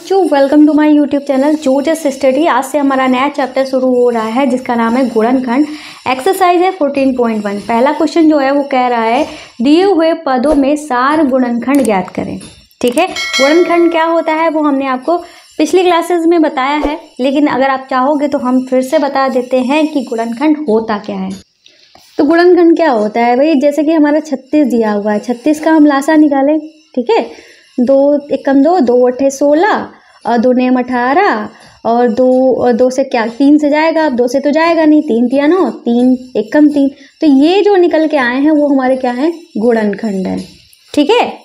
बच्चों, welcome to my YouTube channel जोजस study. आज से हमारा नया चैप्टर शुरू हो रहा है जिसका नाम है गुणनखंड। एक्सरसाइज है 14.1। पहला क्वेश्चन जो है वो कह रहा है दिए हुए पदों में सार गुणनखंड ज्ञात करें। ठीक है, गुणनखंड क्या होता है वो हमने आपको पिछली क्लासेस में बताया है, लेकिन अगर आप चाहोगे तो हम फिर से बता देते हैं कि गुणनखंड होता क्या है। तो गुणनखंड क्या होता है भाई, जैसे कि हमारा 36 दिया हुआ है, 36 का हम लासा निकालें। ठीक है, 2 एकम 2, 2 अट्ठे 16 और 2 नेम 18 और 2 से क्या 3 से जाएगा, अब 2 से तो जाएगा नहीं, 3 तिया 9, 3 एकम 3। तो ये जो निकल के आए हैं वो हमारे क्या है, गुणनखंड है। ठीक है,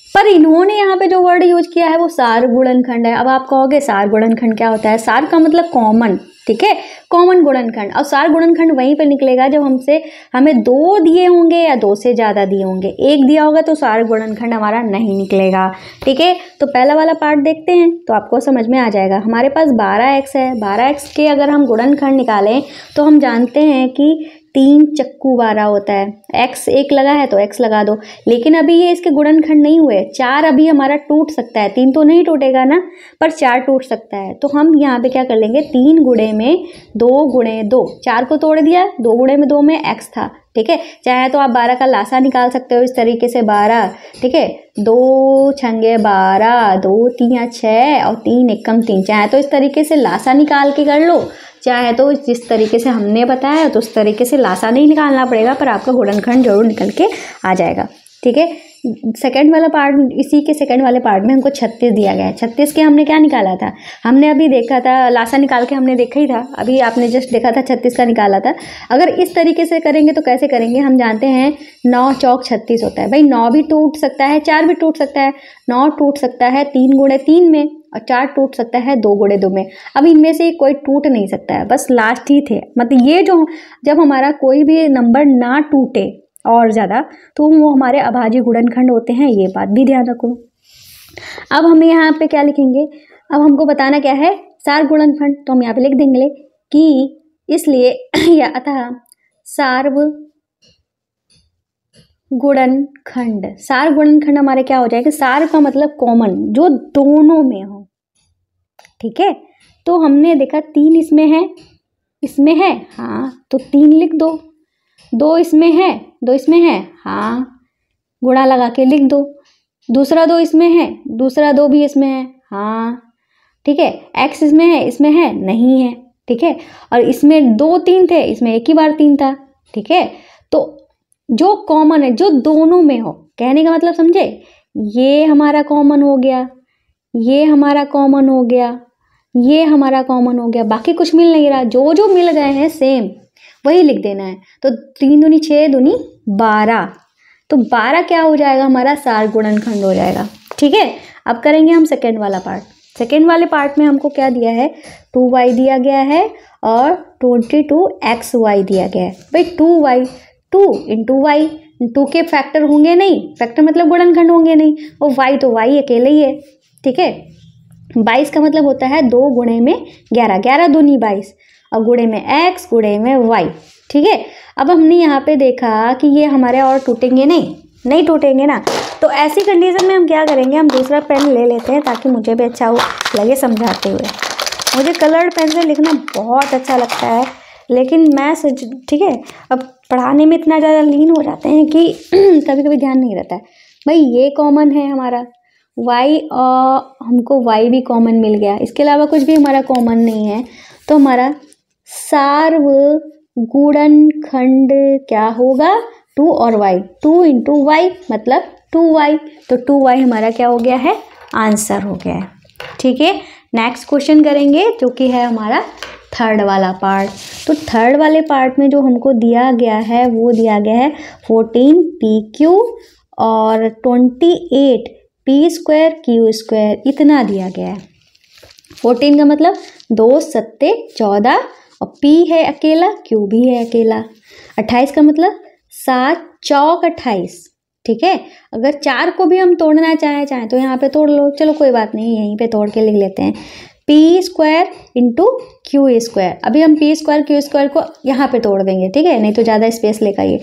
पर इन्होंने यहाँ पे जो वर्ड यूज किया है वो सार गुणनखंड है। अब आप कहोगे सार गुणनखंड क्या होता है? सार का मतलब कॉमन। ठीक है, कॉमन गुणनखंड। और सार गुणनखंड वहीं पे निकलेगा जब हमें 2 दिए होंगे या 2 से ज़्यादा दिए होंगे। 1 दिया होगा तो सार गुणनखंड हमारा नहीं निकलेगा। ठीक है, तो पहला वाला पार्ट देखते हैं तो आपको समझ में आ जाएगा। हमारे पास 12x है, 12x के अगर हम गुणनखंड निकालें तो हम जानते हैं कि 3 चक्कू 12 होता है। x 1 लगा है तो x लगा दो, लेकिन अभी ये इसके गुणनखंड नहीं हुए। 4 अभी हमारा टूट सकता है, 3 तो नहीं टूटेगा ना, पर 4 टूट सकता है। तो हम यहाँ पे क्या कर लेंगे, 3 गुणे में 2 गुणे 2, 4 को तोड़ दिया, 2 गुणे में 2 में x था। ठीक है, चाहे तो आप 12 का लासा निकाल सकते हो इस तरीके से 12। ठीक है, 2 छंगे 12, 2 तिया 6 और 3 एकम 3। चाहे तो इस तरीके से लासा निकाल के कर लो, चाहे तो जिस तरीके से हमने बताया तो उस तरीके से लासा नहीं निकालना पड़ेगा, पर आपका गुणनखंड जरूर निकल के आ जाएगा। ठीक है, सेकंड वाला पार्ट, इसी के सेकंड वाले पार्ट में हमको 36 दिया गया है। 36 के हमने क्या निकाला था, हमने अभी देखा था, लासा निकाल के हमने देखा ही था, अभी आपने जस्ट देखा था 36 का निकाला था। अगर इस तरीके से करेंगे तो कैसे करेंगे, हम जानते हैं 9 चौक 36 होता है। भाई 9 भी टूट सकता है, 4 भी टूट सकता है, 9 टूट सकता है 3 गुणे 3 में और 4 टूट सकता है 2 गुणे 2 में। अब इनमें से कोई टूट नहीं सकता है, बस लास्ट ही थे। मतलब ये जो जब हमारा कोई भी नंबर ना टूटे और ज़्यादा तो वो हमारे अभाज्य गुणनखंड होते हैं, ये बात भी ध्यान रखो। अब हमें यहाँ पे क्या लिखेंगे, अब हमको बताना क्या है, सार गुणनखंड। तो हम यहाँ पे लिख देंगे कि इसलिए या अतः सार्व गुणनखंड। सार गुणनखंड हमारे क्या हो जाएगा, सार का मतलब कॉमन, जो दोनों में हो। ठीक है, तो हमने देखा 3 इसमें है, इसमें है, हाँ तो 3 लिख दो। 2 इसमें है, 2 इसमें है, हाँ गुणा लगा के लिख दो। दूसरा 2 इसमें है, दूसरा 2 भी इसमें है, हाँ ठीक है। x इसमें है, नहीं है। ठीक है, और इसमें 2 3 थे, इसमें एक ही बार 3 था। ठीक है, तो जो कॉमन है, जो दोनों में हो, कहने का मतलब समझे, ये हमारा कॉमन हो गया, ये हमारा कॉमन हो गया, ये हमारा कॉमन हो गया, बाकी कुछ मिल नहीं रहा। जो जो मिल गए हैं सेम वही लिख देना है। तो 3 दूनी 6 दूनी 12, तो 12 क्या हो जाएगा, हमारा सार गुणनखंड हो जाएगा। ठीक है, अब करेंगे हम सेकेंड वाला पार्ट। सेकेंड वाले पार्ट में हमको क्या दिया है, 2y दिया गया है और 22xy दिया गया है। भाई 2y 2 इंटू वाई, 2 के फैक्टर होंगे नहीं, फैक्टर मतलब गुणनखंड होंगे नहीं, और y तो y अकेले ही है। ठीक है, 22 का मतलब होता है 2 गुणे में 11, 11 दूनी 22 और गुणे में x गुणे में y। ठीक है, अब हमने यहाँ पे देखा कि ये हमारे और टूटेंगे नहीं टूटेंगे ना, तो ऐसी कंडीशन में हम क्या करेंगे, हम दूसरा पेन ले लेते हैं ताकि मुझे भी अच्छा लगे समझाते हुए। मुझे कलर्ड पेन से लिखना बहुत अच्छा लगता है, लेकिन मैं ठीक है, अब पढ़ाने में इतना ज़्यादा लीन हो जाते हैं कि कभी कभी ध्यान नहीं रहता है। भाई ये कॉमन है हमारा y, और हमको y भी कॉमन मिल गया, इसके अलावा कुछ भी हमारा कॉमन नहीं है। तो हमारा सार्व गुणनखंड क्या होगा, 2 और y, 2 इंटू वाई मतलब 2y। तो 2y हमारा क्या हो गया है, आंसर हो गया है। ठीक है, नेक्स्ट क्वेश्चन करेंगे जो कि है हमारा थर्ड वाला पार्ट। तो थर्ड वाले पार्ट में जो हमको दिया गया है वो दिया गया है 14pq और 28p²q², इतना दिया गया है। 14 का मतलब 2 सत्ते 14 और p है अकेला, q भी है अकेला। 28 का मतलब 7 चौक 28। ठीक है, अगर 4 को भी हम तोड़ना चाहें तो यहाँ पे तोड़ लो, चलो कोई बात नहीं, यहीं पे तोड़ के लिख लेते हैं p² इंटू q²। अभी हम p²q² को यहाँ पे तोड़ देंगे, ठीक है, नहीं तो ज़्यादा स्पेस लेगा ये।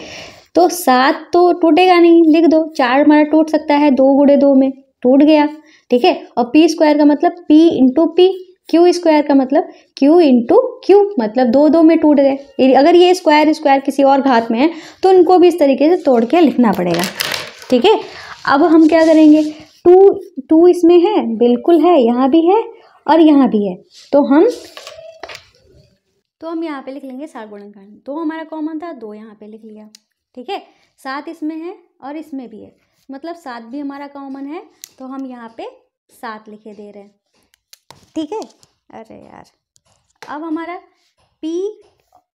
तो 7 तो टूटेगा नहीं, लिख दो। 4 हमारा टूट सकता है 2 गुणे 2 में, टूट गया। ठीक है। और पी स्क्वायर का मतलब P into P, Q square का मतलब क्यू इंटू क्यू, मतलब दो दो में टूट गए। अगर ये स्क्वायर स्क्वायर किसी और घात में है तो उनको भी इस तरीके से तोड़ के लिखना पड़ेगा, ठीक है। अब हम क्या करेंगे, टू इसमें है, बिल्कुल है, यहाँ भी है और यहाँ भी है, तो हम यहाँ पे लिख लेंगे 7 गुणनखंड। तो हमारा कॉमन था, 2 यहाँ पे लिख लिया, ठीक है। 7 इसमें है और इसमें भी है, मतलब 7 भी हमारा कॉमन है, तो हम यहाँ पे 7 लिखे दे रहे हैं, ठीक है। अरे यार, अब हमारा P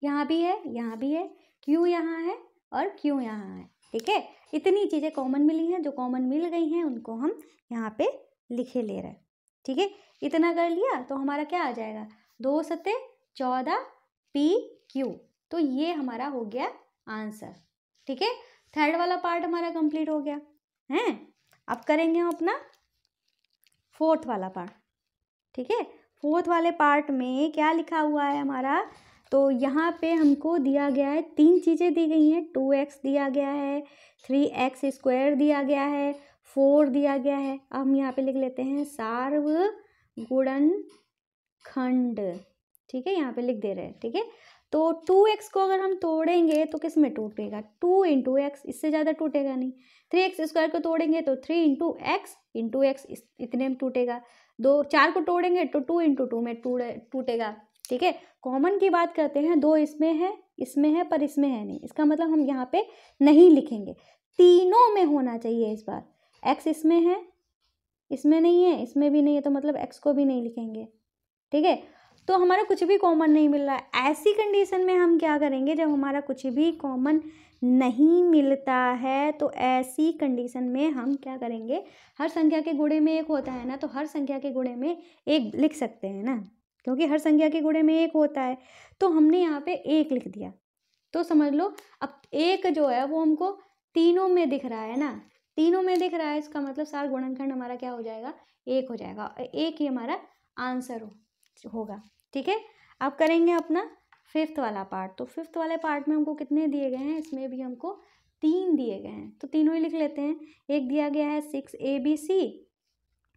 यहाँ भी है, यहाँ भी है, Q यहाँ है और Q यहाँ है, ठीक है। इतनी चीज़ें कॉमन मिली हैं, जो कॉमन मिल गई हैं उनको हम यहाँ पे लिखे ले रहे हैं, ठीक है। इतना कर लिया तो हमारा क्या आ जाएगा, 2 सते 14 PQ। तो ये हमारा हो गया आंसर, ठीक है। थर्ड वाला पार्ट हमारा कंप्लीट हो गया है। अब करेंगे हम अपना फोर्थ वाला पार्ट, ठीक है। फोर्थ वाले पार्ट में क्या लिखा हुआ है हमारा, तो यहाँ पे हमको दिया गया है 3 चीज़ें दी गई हैं, 2x दिया गया है, 3x स्क्वायर दिया गया है, 4 दिया गया है। अब हम यहाँ पे लिख लेते हैं सार्वगुणनखंड, ठीक है, यहाँ पे लिख दे रहे हैं, ठीक है। तो 2x को अगर हम तोड़ेंगे तो किस में टूटेगा, 2 इंटू एक्स, इससे ज़्यादा टूटेगा नहीं। 3x स्क्वायर को तोड़ेंगे तो 3 इंटू एक्स इतने में टूटेगा। 4 को तोड़ेंगे तो 2 इंटू 2 में टूटेगा, ठीक है। कॉमन की बात करते हैं, 2 इसमें है पर इसमें है नहीं, इसका मतलब हम यहाँ पे नहीं लिखेंगे, तीनों में होना चाहिए इस बार। x इसमें है, इसमें नहीं है, इसमें भी नहीं है, तो मतलब x को भी नहीं लिखेंगे, ठीक है। तो हमारा कुछ भी कॉमन नहीं मिल रहा है। ऐसी कंडीशन में हम क्या करेंगे, जब हमारा कुछ भी कॉमन नहीं मिलता है तो ऐसी कंडीशन में हम क्या करेंगे, हर संख्या के गुणे में 1 होता है ना, तो हर संख्या के गुणे में 1 लिख सकते हैं ना, क्योंकि हर संख्या के गुणे में 1 होता है। तो हमने यहाँ पे 1 लिख दिया, तो समझ लो अब 1 जो है वो हमको तीनों में दिख रहा है ना, तीनों में दिख रहा है, इसका मतलब सारा गुणनखंड हमारा क्या हो जाएगा, 1 हो जाएगा। 1 ही हमारा आंसर होगा, ठीक है। अब करेंगे अपना फिफ्थ वाला पार्ट। तो फिफ्थ वाले पार्ट में हमको कितने दिए गए हैं, इसमें भी हमको 3 दिए गए हैं, तो तीनों ही लिख लेते हैं। एक दिया गया है 6ABC,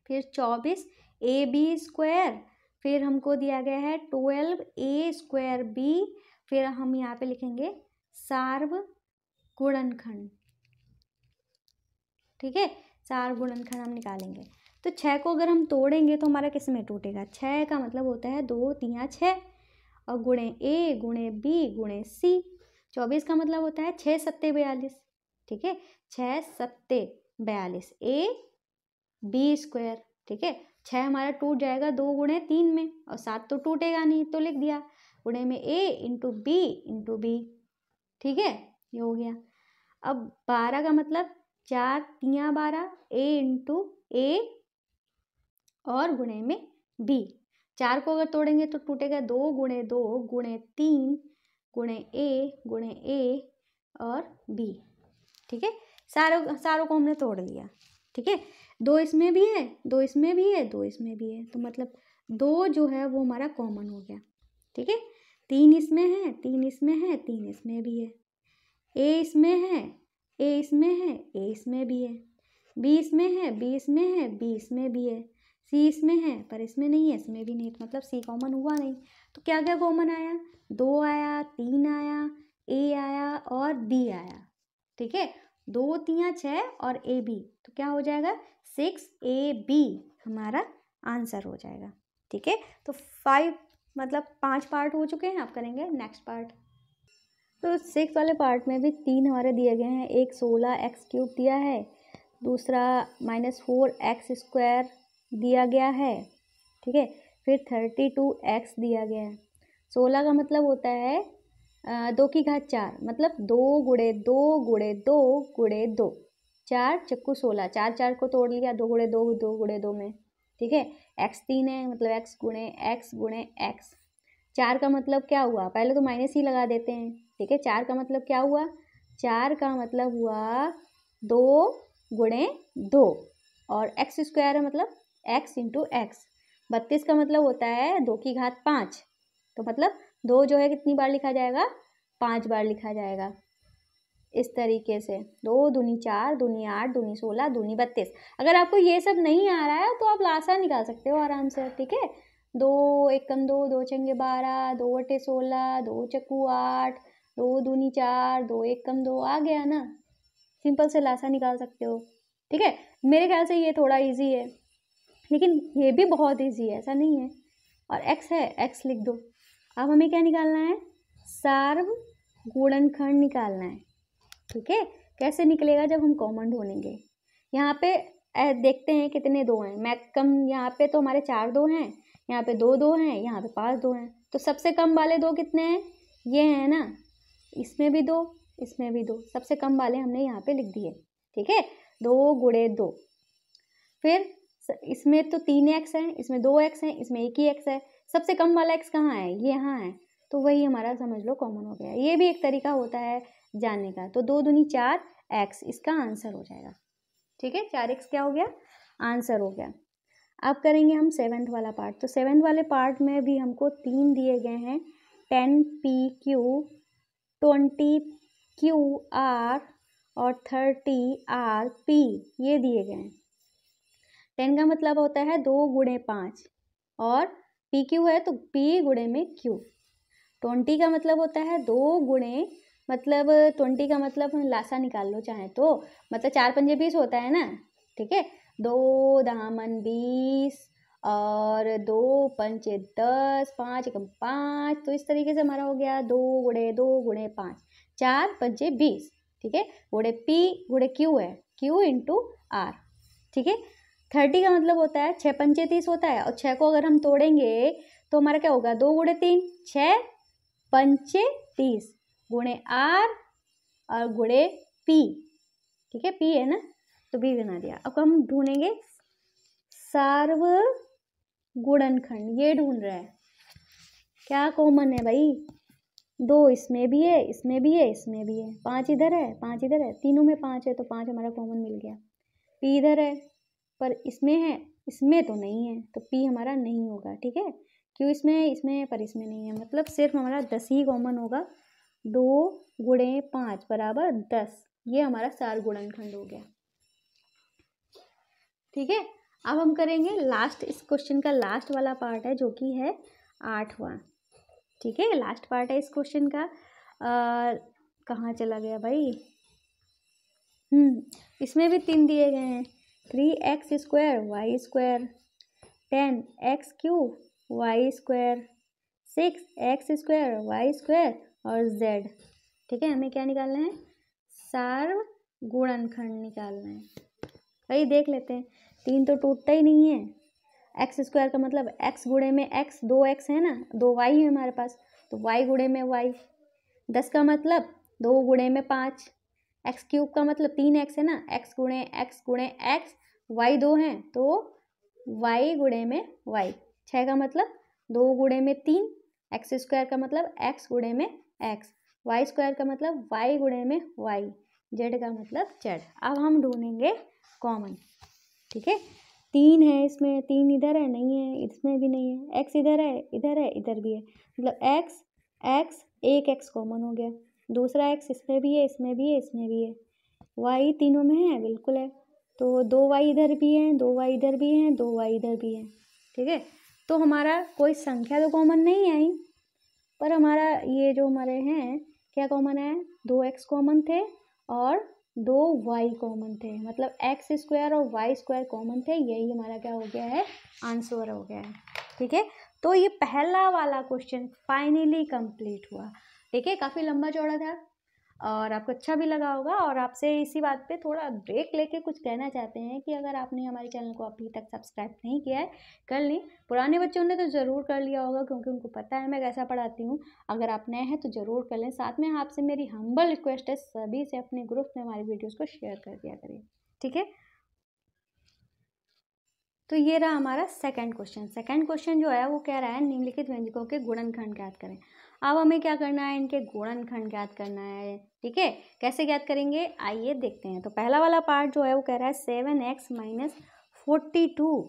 फिर 24AB स्क्वायर, फिर हमको दिया गया है 12A स्क्वायर B, फिर हम यहाँ पे लिखेंगे सार्वगुणनखंड, ठीक है। सार्वगुणनखंड हम निकालेंगे, तो 6 को अगर हम तोड़ेंगे तो हमारा किस में टूटेगा, 6 का मतलब होता है 2 3 6, और गुणे A गुणे B गुणे C। 24 का मतलब होता है 6 सत्ते 42, ठीक है, 6 सत्ते 42 AB स्क्वायर, ठीक है। 6 हमारा टूट जाएगा 2 गुणे 3 में, और 7 तो टूटेगा नहीं, तो लिख दिया गुणे में A इंटू B, ठीक है, ये हो गया। अब 12 का मतलब 4 3 12, A इंटू A और गुणे में B। 4 को अगर तोड़ेंगे तो टूटेगा 2 गुणे 2 गुणे 3 गुणे A और B, ठीक है। सारों को हमने तोड़ लिया, ठीक है। 2 इसमें भी है, 2 इसमें भी है, 2 इसमें भी है, तो मतलब 2 जो है वो हमारा कॉमन हो गया, ठीक है। 3 इसमें है, 3 इसमें है, 3 इसमें भी है, A इसमें है, A इसमें है, A इसमें भी है, B इसमें है, B इसमें है, B इसमें भी है, C इसमें है पर इसमें नहीं है, इसमें भी नहीं, तो मतलब C कॉमन हुआ नहीं। तो क्या क्या कॉमन आया, 2 आया, 3 आया, A आया और B आया, ठीक है। 2 3 6 और AB, तो क्या हो जाएगा 6AB हमारा आंसर हो जाएगा, ठीक है। तो 5 पार्ट हो चुके हैं। आप करेंगे नेक्स्ट पार्ट। तो 6 वाले पार्ट में भी 3 हमारे दिए गए हैं, एक 16x³ दिया है, दूसरा -4x स्क्वायर दिया गया है, ठीक है, फिर 32x दिया गया है। 16 का मतलब होता है 2 की घात 4, मतलब 2 गुणे 2 गुणे 2 गुणे 2, 4 चक्कू 16, 4 4 को तोड़ लिया, 2 गुणे 2 2 गुणे 2 में, ठीक है। x 3 है, मतलब x गुणे x। 4 का मतलब क्या हुआ, पहले तो माइनस ही लगा देते हैं, ठीक है। 4 का मतलब क्या हुआ, 4 का मतलब हुआ 2 गुणे 2, और x स्क्वायर है मतलब x इंटू एक्स। 32 का मतलब होता है 2 की घात 5, तो मतलब 2 जो है कितनी बार लिखा जाएगा, 5 बार लिखा जाएगा, इस तरीके से 2 दूनी 4, दूनी 8, दूनी 16, दूनी 32। अगर आपको ये सब नहीं आ रहा है तो आप लासा निकाल सकते हो आराम से, ठीक है। 2 एकम 2, 2 चंगे 12, 2 बटे 16, 2 चक्कू 8, 2 दूनी 4, 2 एकम 2, आ गया ना। सिंपल से लासा निकाल सकते हो, ठीक है। मेरे ख्याल से ये थोड़ा इजी है, लेकिन ये भी बहुत इजी है, ऐसा नहीं है। और x है, x लिख दो। अब हमें क्या निकालना है, सार्व गुणनखंड निकालना है, ठीक है। कैसे निकलेगा, जब हम कॉमन ढूंढेंगे। यहाँ पे देखते हैं कितने 2 हैं। मैं कम, यहाँ पे तो हमारे 4 2 हैं, यहाँ पे 2 2 हैं, यहाँ पे 5 2 हैं। तो सबसे कम वाले 2 कितने हैं, ये हैं ना। इसमें भी 2, इसमें भी 2, सबसे कम वाले हमने यहाँ पे लिख दिए, ठीक है। 2 गुणे 2। फिर इसमें तो 3x है, इसमें 2x है, इसमें 1 ही x है। सबसे कम वाला x कहाँ है, ये यहाँ है। तो वही हमारा समझ लो कॉमन हो गया। ये भी एक तरीका होता है जानने का। तो 2 दूनी 4x इसका आंसर हो जाएगा, ठीक है। 4x क्या हो गया, आंसर हो गया। अब करेंगे हम 7th वाला पार्ट। तो 7th वाले पार्ट में भी हमको 3 दिए गए हैं, 10pq, 20qr और 30rp, ये दिए गए हैं। 10 का मतलब होता है 2 गुणे 5, और pq है तो p गुणे में q। 20 का मतलब होता है 2 गुणे, मतलब 20 का मतलब लासा निकाल लो चाहे तो, मतलब 4 पंजे 20 होता है ना, ठीक है। 2 दामन 20 और 2 पंचे 10, 5 एकम 5। तो इस तरीके से हमारा हो गया 2 गुणे 5, 4 पंचे 20, ठीक है। गुणे p गुणे q है, q इंटू r, ठीक है। 30 का मतलब होता है 6 पंचे 30 होता है, और 6 को अगर हम तोड़ेंगे तो हमारा क्या होगा, 2 गुणे 3, 6 पंचे 30, गुणे r और गुणे p, ठीक है। p है ना, तो b बना दिया। अब हम ढूंढेंगे सार्व गुणनखंड, ये ढूंढ रहा है। क्या कॉमन है भाई, 2 इसमें भी है, इसमें भी है, इसमें भी है। 5 इधर है, 5 इधर है, तीनों में 5 है, तो 5 हमारा कॉमन मिल गया। p इधर है पर इसमें है, इसमें तो नहीं है, तो p हमारा नहीं होगा, ठीक है। q इसमें है, इसमें है, पर इसमें नहीं है, मतलब सिर्फ हमारा 10 ही कॉमन होगा। 2 गुणे 5 बराबर 10, ये हमारा सार गुणनखंड हो गया, ठीक है। अब हम करेंगे लास्ट, इस क्वेश्चन का लास्ट वाला पार्ट है, जो कि है 8वां, ठीक है। लास्ट पार्ट है इस क्वेश्चन का। कहाँ चला गया भाई, इसमें भी 3 दिए गए हैं, 3x square y square, 10x³ y square, 6x square y square और z, ठीक है। हमें क्या निकालना है, सार्व गुणनखंड निकालना है। भाई देख लेते हैं, 3 तो टूटता ही नहीं है। एक्स स्क्वायर का मतलब x गुणे में x, 2x है ना, 2y है हमारे पास, तो y गुणे में y। 10 का मतलब 2 गुणे में 5, x³ का मतलब 3x है ना, x गुणे x, y 2 है तो y गुणे में y। 6 का मतलब 2 गुणे में 3, x स्क्वायर का मतलब x गुणे में x, y स्क्वायर का मतलब y गुणे में y, z का मतलब z। अब हम ढूंढेंगे कॉमन, ठीक है। 3 है इसमें, 3 इधर है, नहीं है, इसमें भी नहीं है। x इधर है, इधर है, इधर भी है, मतलब x, एक x कॉमन हो गया। दूसरा x इसमें भी है, इसमें भी है, इसमें भी है। y तीनों में है, बिल्कुल है, तो 2y इधर भी है, 2y इधर भी है, 2y इधर भी है, ठीक है। तो हमारा कोई संख्या तो कॉमन नहीं आई, पर हमारा ये जो हमारे हैं क्या कॉमन है, 2x कॉमन थे और 2y कॉमन थे, मतलब x स्क्वायर और y स्क्वायर कॉमन थे। यही हमारा क्या हो गया है, आंसर हो गया है, ठीक है। तो ये पहला वाला क्वेश्चन फाइनली कंप्लीट हुआ, ठीक है। काफ़ी लंबा चौड़ा था और आपको अच्छा भी लगा होगा। और आपसे इसी बात पे थोड़ा ब्रेक लेके कुछ कहना चाहते हैं कि अगर आपने हमारे चैनल को अभी तक सब्सक्राइब नहीं किया है, कर लें। पुराने बच्चों ने तो ज़रूर कर लिया होगा, क्योंकि उनको पता है मैं कैसा पढ़ाती हूँ। अगर आप नए हैं तो ज़रूर कर लें। साथ में आपसे मेरी हम्बल रिक्वेस्ट है, सभी से अपने ग्रुप में हमारी वीडियोज़ को शेयर कर दिया करें, ठीक है। तो ये रहा हमारा सेकंड क्वेश्चन। सेकंड क्वेश्चन जो है वो कह रहा है निम्नलिखित व्यंजकों के गुणनखंड ज्ञात करें। अब हमें क्या करना है, इनके गुणनखंड ज्ञात करना है, ठीक है। कैसे ज्ञात करेंगे, आइए देखते हैं। तो पहला वाला पार्ट जो है वो कह रहा है 7x - 42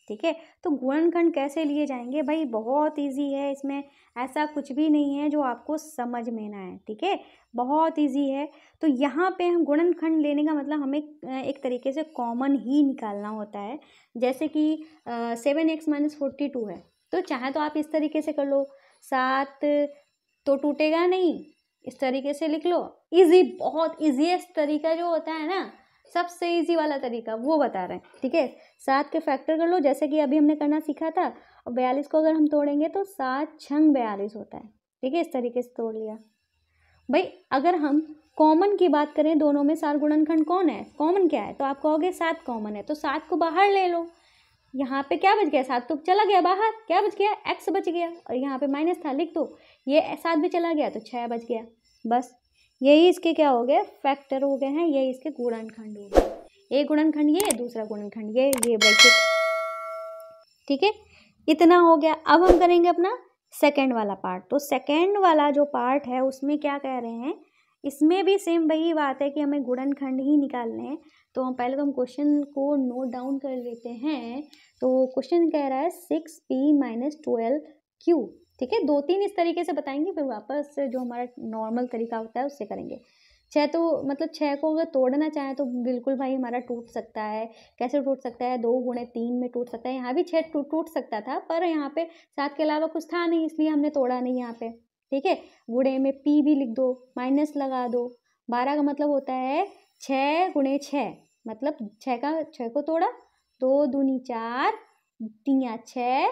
ठीक है। तो गुणनखंड कैसे लिए जाएंगे भाई, बहुत इजी है, इसमें ऐसा कुछ भी नहीं है जो आपको समझ में ना आए, ठीक है, बहुत इजी है। तो यहाँ पे हम गुणनखंड लेने का मतलब हमें एक तरीके से कॉमन ही निकालना होता है। जैसे कि 7x-42 है, तो चाहे तो आप इस तरीके से कर लो, 7 तो टूटेगा नहीं, इस तरीके से लिख लो। इजी, बहुत इजीएस्ट तरीका जो होता है ना, सबसे इजी वाला तरीका वो बता रहे हैं, ठीक है। 7 के फैक्टर कर लो, जैसे कि अभी हमने करना सीखा था। और 42 को अगर हम तोड़ेंगे तो 7 छंग 42 होता है, ठीक है, इस तरीके से तोड़ लिया। भाई अगर हम कॉमन की बात करें, दोनों में सार गुणनखंड कौन है, कॉमन क्या है, तो आप कहोगे 7 कॉमन है, तो 7 को बाहर ले लो। यहाँ पे क्या बच गया, 7 तो चला गया बाहर, क्या बच गया, x बच गया, और यहाँ पे माइनस था, लिख दो। ये 7 भी चला गया तो 6 बच गया। बस यही इसके क्या हो गए, फैक्टर हो गए हैं, यही इसके गुणनखंड हो गए। एक गुणनखंड ये, दूसरा गुणनखंड ये ब्रैकेट, ठीक है, इतना हो गया। अब हम करेंगे अपना सेकंड वाला पार्ट। तो सेकंड वाला जो पार्ट है उसमें क्या कह रहे हैं, इसमें भी सेम वही बात है कि हमें गुणनखंड ही निकालने हैं। तो हम पहले तो हम क्वेश्चन को नोट डाउन कर लेते हैं। तो क्वेश्चन कह रहा है 6p-12q, ठीक है, 2-3 इस तरीके से बताएंगे, फिर वापस से जो हमारा नॉर्मल तरीका होता है उससे करेंगे। 6 तो मतलब 6 को अगर तोड़ना चाहें तो बिल्कुल भाई हमारा टूट सकता है। कैसे टूट सकता है, 2x3 में टूट सकता है। यहाँ भी 6 टूट सकता था, पर यहाँ पे 7 के अलावा कुछ था नहीं, इसलिए हमने तोड़ा नहीं यहाँ पे, ठीक है। गुणे में p भी लिख दो, माइनस लगा दो। 12 का मतलब होता है 6x6, मतलब 6 को तोड़ा, 2 दूनी 4, 3 6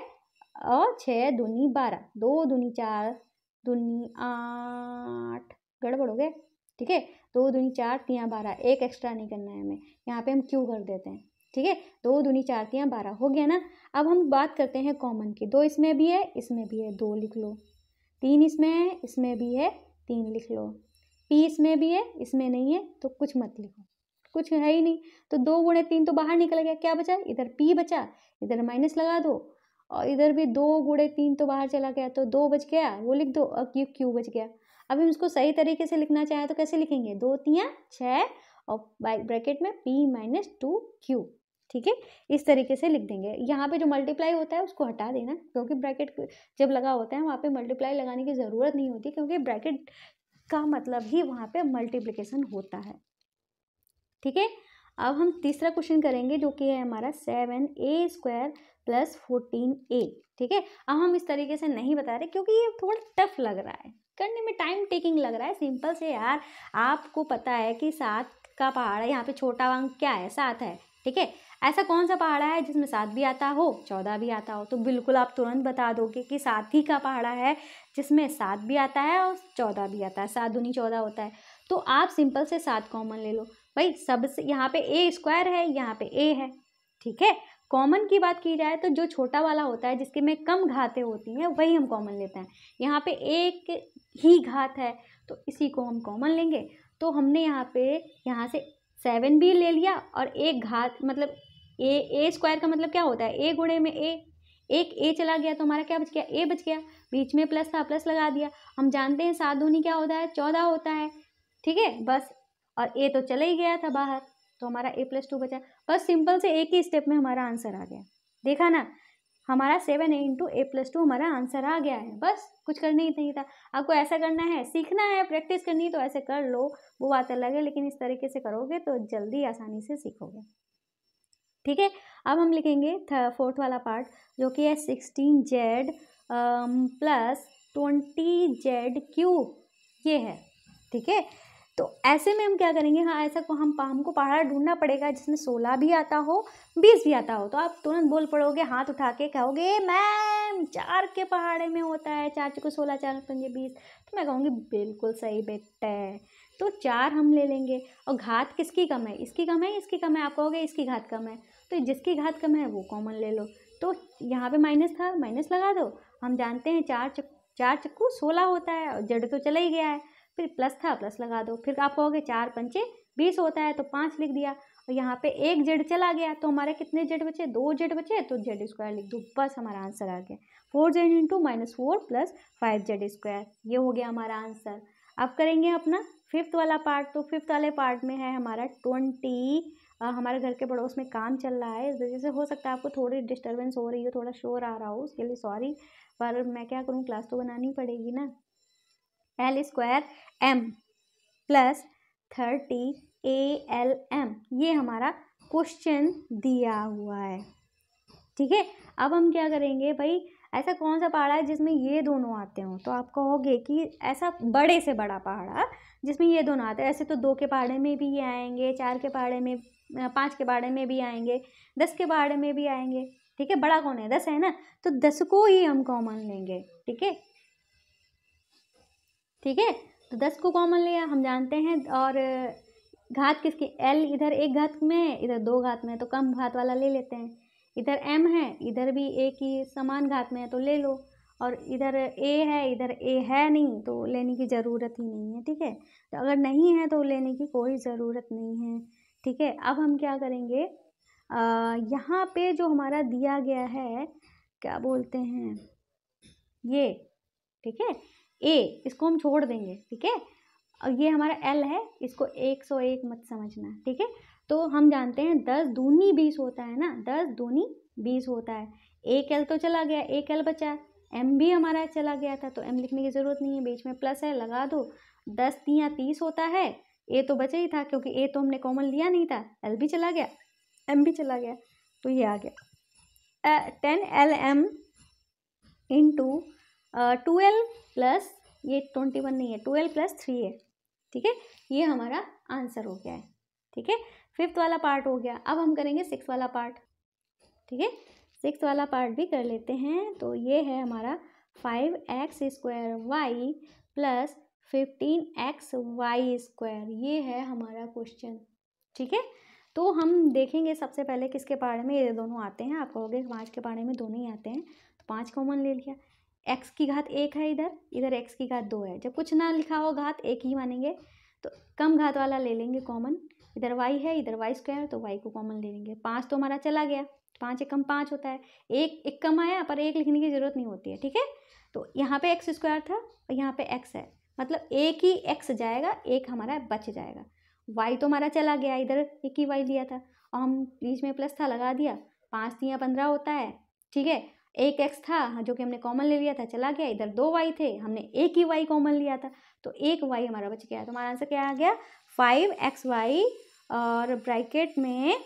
और 6 दूनी 12, 2 दूनी 4 दूनी 8, गड़बड़ हो गए, ठीक है। 2 दूनी 4 3 12, एक एक्स्ट्रा नहीं करना है हमें, यहाँ पे हम क्यू कर देते हैं, ठीक है। 2 दूनी 4 3 12 हो गया ना। अब हम बात करते हैं कॉमन की। 2 इसमें भी है, इसमें भी है, 2 लिख लो। 3 इसमें है, इसमें भी है, 3 लिख लो। p इसमें भी है, इसमें नहीं है, तो कुछ मत लिखो, कुछ है ही नहीं। तो 2 गुणे 3 तो बाहर निकल गया, क्या बचा, इधर p बचा, इधर माइनस लगा दो, और इधर भी 2 गुणे 3 तो बाहर चला गया, तो 2 बच गया, वो लिख दो, और q बच गया। अब हम इसको सही तरीके से लिखना चाहें तो कैसे लिखेंगे, 2 3 6 और ब्रैकेट में p-2q, ठीक है, इस तरीके से लिख देंगे। यहाँ पे जो मल्टीप्लाई होता है उसको हटा देना, क्योंकि ब्रैकेट जब लगा होता है वहाँ पे मल्टीप्लाई लगाने की ज़रूरत नहीं होती, क्योंकि ब्रैकेट का मतलब ही वहाँ पे मल्टीप्लिकेशन होता है, ठीक है। अब हम तीसरा क्वेश्चन करेंगे जो कि है हमारा 7a² + 14a, ठीक है। अब हम इस तरीके से नहीं बता रहे क्योंकि ये थोड़ा टफ लग रहा है, करने में टाइम टेकिंग लग रहा है। सिंपल से यार, आपको पता है कि 7 का पहाड़ा है, यहाँ पे छोटा अंक क्या है, 7 है, ठीक है। ऐसा कौन सा पहाड़ा है जिसमें 7 भी आता हो 14 भी आता हो, तो बिल्कुल आप तुरंत बता दोगे कि 7 ही का पहाड़ा है जिसमें 7 भी आता है और 14 भी आता है, 7 दूनी 14 होता है। तो आप सिंपल से 7 कॉमन ले लो भाई, सबसे यहाँ पे a² है, यहाँ पे a है, ठीक है। कॉमन की बात की जाए तो जो छोटा वाला होता है जिसके में कम घातें होती हैं वही हम कॉमन लेते हैं। यहाँ पे एक ही घात है तो इसी को हम कॉमन लेंगे। तो हमने यहाँ से 7 भी ले लिया, और एक घात मतलब a² का मतलब क्या होता है, a गुणे में a, एक a चला गया तो हमारा क्या बच गया, a बच गया, बीच में प्लस था, प्लस लगा दिया। हम जानते हैं 7 दूनी क्या होता है, 14 होता है, ठीक है, बस। और a तो चला ही गया था बाहर, तो हमारा a+2 बचा। बस सिंपल से एक ही स्टेप में हमारा आंसर आ गया, देखा ना, हमारा 7a × a+2 हमारा आंसर आ गया है। बस कुछ करना ही नहीं था। आपको ऐसा करना है, सीखना है, प्रैक्टिस करनी है तो ऐसे कर लो, वो बात अलग है, लेकिन इस तरीके से करोगे तो जल्दी आसानी से सीखोगे, ठीक है। अब हम लिखेंगे फोर्थ वाला पार्ट जो कि है 16z + 20z3, ये है, ठीक है। तो ऐसे में हम क्या करेंगे, हाँ ऐसा को हमको पहाड़ा ढूंढना पड़ेगा जिसमें 16 भी आता हो 20 भी आता हो। तो आप तुरंत बोल पड़ोगे, हाथ उठा के कहोगे मैम 4 के पहाड़े में होता है, 4 × 16 4 × 5 20। तो मैं कहूँगी बिल्कुल सही बेटा है, तो 4 हम ले लेंगे। और घात किसकी कम है, इसकी कम है, इसकी कम है, आप कहोगे इसकी घात कम है, तो जिसकी घात कम है वो कॉमन ले लो। तो यहाँ पे माइनस था, माइनस लगा दो। हम जानते हैं 4 चक्कू 16 होता है, और जड़ तो चला ही गया है, फिर प्लस था, प्लस लगा दो। फिर आप कहोगे 4 × 5 = 20 होता है, तो 5 लिख दिया। और यहाँ पे एक जेड चला गया तो हमारे कितने जेड बचे, 2 जेड बचे, तो z² लिख दो, बस हमारा आंसर आ गया। 4z × -4 + 5z², ये हो गया हमारा आंसर। अब करेंगे अपना फिफ्थ वाला पार्ट। तो फिफ्थ वाले पार्ट में है हमारा 20 हमारे घर के पड़ोस में काम चल रहा है, इस वजह से हो सकता है आपको थोड़ी डिस्टर्बेंस हो रही हो, थोड़ा शोर आ रहा हो, उसके लिए सॉरी, पर मैं क्या करूँ, क्लास तो बनानी पड़ेगी ना। L² M प्लस 30 ALM, ये हमारा क्वेश्चन दिया हुआ है। ठीक है, अब हम क्या करेंगे भाई, ऐसा कौन सा पहाड़ा है जिसमें ये दोनों आते हो, तो आप कहोगे कि ऐसा बड़े से बड़ा पहाड़ा जिसमें ये दोनों आते हैं। ऐसे तो 2 के पहाड़े में भी ये आएंगे, 4 के पहाड़े में, 5 के पहाड़े में भी आएंगे, 10 के पहाड़े में भी आएंगे। ठीक है, बड़ा कौन है, 10 है ना, तो 10 को ही हम कॉमन लेंगे। ठीक है, ठीक है, तो 10 को कॉमन लिया, हम जानते हैं। और घात किसकी, L इधर एक घात में है, इधर 2 घात में है, तो कम घात वाला ले लेते हैं। इधर M है, इधर भी एक ही समान घात में है, तो ले लो। और इधर A है, इधर A है नहीं, तो लेने की ज़रूरत ही नहीं है। ठीक है, तो अगर नहीं है तो लेने की कोई ज़रूरत नहीं है। ठीक है, अब हम क्या करेंगे, यहाँ पे जो हमारा दिया गया है, क्या बोलते हैं ये, ठीक है, A, इसको हम छोड़ देंगे। ठीक है, और ये हमारा L है, इसको 101 मत समझना। ठीक है, तो हम जानते हैं 10 दूनी 20 होता है ना, 10 दूनी 20 होता है। एक L तो चला गया, एक L बचा, M भी हमारा चला गया था, तो M लिखने की ज़रूरत नहीं है, बीच में प्लस है, लगा दो। 10 तियाँ 30 होता है, A तो बचा ही था क्योंकि A तो हमने कॉमन लिया नहीं था, L भी चला गया, M भी चला गया, तो ये आ गया 10LM इंटू 12 प्लस ये 21 नहीं है, 12 प्लस 3 है। ठीक है, ये हमारा आंसर हो गया है। ठीक है, 5th वाला पार्ट हो गया। अब हम करेंगे 6th वाला पार्ट। ठीक है, 6th वाला पार्ट भी कर लेते हैं। तो ये है हमारा 5x² प्लस 15xy², ये है हमारा क्वेश्चन। ठीक है, तो हम देखेंगे सबसे पहले किसके पहाड़े में ये दोनों आते हैं। आप कहोगे 5 के पहाड़े में दोनों ही आते हैं, तो 5 कॉमन ले लिया। x की घात 1 है, इधर x की घात 2 है। जब कुछ ना लिखा हो घात एक ही मानेंगे, तो कम घात वाला ले लेंगे कॉमन। इधर y है, इधर y², तो y को कॉमन ले लेंगे। 5 तो हमारा चला गया, 5 एकम 5 होता है, एक कम आया, पर 1 लिखने की ज़रूरत नहीं होती है। ठीक है, तो यहाँ पे x² था और यहाँ पे x है, मतलब एक ही x जाएगा, एक हमारा बच जाएगा। y तो हमारा चला गया, इधर एक ही y लिया था और हम बीच में प्लस था, लगा दिया। 5 तियाँ 15 होता है। ठीक है, एक x था जो कि हमने कॉमन ले लिया था, चला गया। इधर 2 y थे, हमने एक ही y कॉमन लिया था, तो एक y हमारा बच गया। तो हमारा आंसर क्या आ गया, 5xy और ब्रैकेट में